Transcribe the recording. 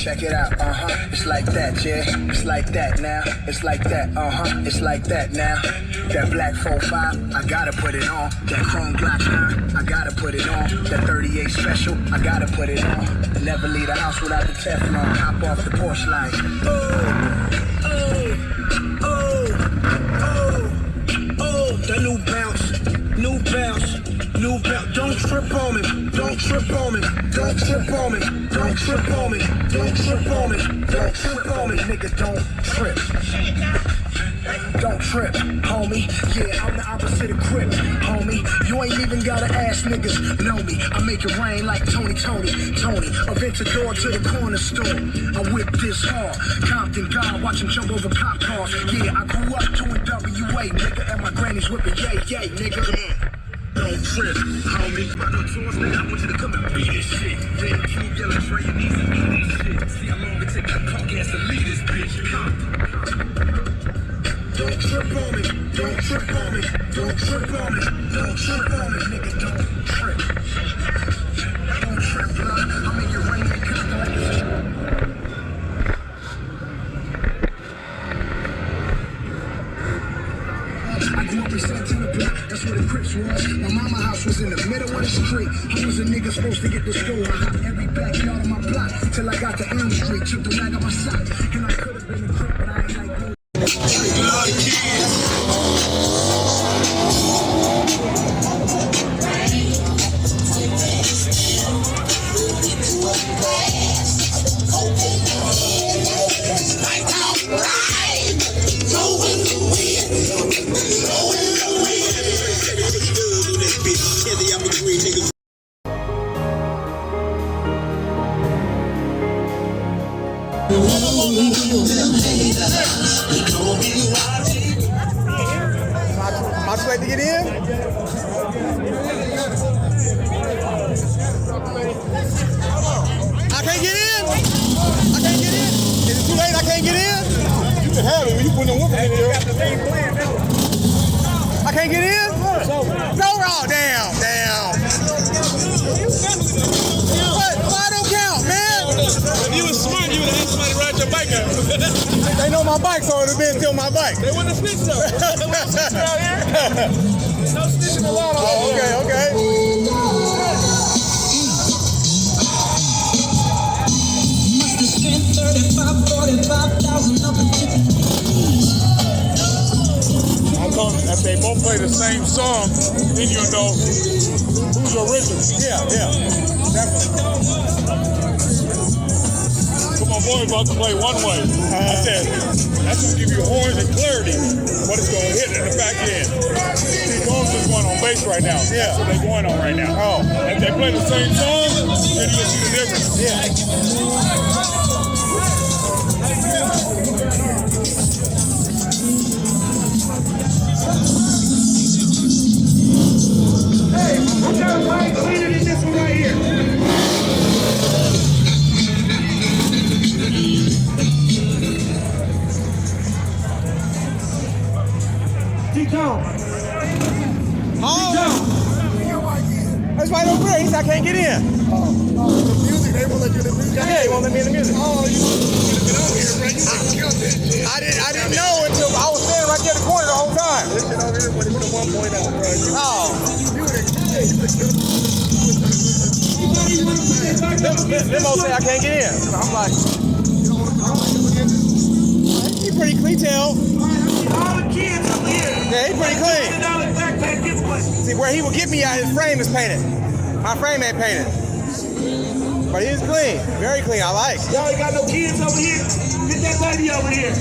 check it out, it's like that, yeah, it's like that now, it's like that, it's like that now. That black 4.5, I gotta put it on. That chrome Glock 9, I gotta put it on. That 38 special, I gotta put it on. Never leave the house without the Teflon. Hop off the porch like, that new bounce, new bounce, new bounce. Don't trip on me, don't trip on me, don't trip on me, don't trip on me, don't trip on me, don't trip on me, nigga, don't trip. Don't trip, homie. Yeah, I'm the opposite of crip, homie. You ain't even gotta ask, niggas know me. I make it rain like Tony. Aventador to the corner store. I whip this hard. Compton God, watch him jump over cop cars. Yeah, I grew up doing WA, nigga, and my granny's whipping yay, nigga. Don't trip, homie. I know choice, nigga. I want you to come and beat this shit. Then keep yelling, Trey, you need to eat this shit. See how long it take that punk ass to leave this bitch. Come. Don't trip on me, don't trip on me, don't trip on me, don't trip on me, nigga, don't trip. Don't trip, blood, I'll make it rain and cut like a I grew up in Santana Block, that's where the Crips was. My mama house was in the middle of the street. I was a nigga supposed to get to school. I hopped every backyard of my block till I got to Elm Street. Took the rag out my sock, and I could have been a Crip, but I ain't like no. Am I too late to get in? I can't get in? I can't get in? Is it too late? I can't get in? You can have it when you put the woman in there. I can't get in? No, oh, damn. Why don't count, man? If you was smart, you would have had somebody ride your bike out. They know my bike, so it would have been still my bike. They wouldn't have snitched though. They wouldn't have snitched out here. No snitching allowed. Oh, okay. Must have spent 45,000 up in I'm telling you, if they both play the same song, then you'll know who's original. Yeah, definitely. My boy's about to play one way. I said, that's going to give you horns and clarity, but it's going to hit in the back end. See, Combs is going on bass right now. Yeah. That's what they're going on right now. Oh. If they play the same song, then you'll see the difference. Yeah. Hey, I'm trying to play cleaner than this one right here. That's right over there. He said I can't get in. The music, they won't let you in the music. Yeah, they won't let me in the music. Oh, you should have been out here, right? You should have killed that shit. I didn't know until I was standing right there in the corner the whole time. This shit over here, but it was 1 point out, bro. Limo say I can't get in. I'm like, he pretty clean, tell. All the kids over here. Yeah, he pretty clean. $100 backpack giveaway. See, where he will get me at, his frame is painted. My frame ain't painted. But he's clean. Very clean. I like. Y'all ain't got no kids over here. Get that lady over here.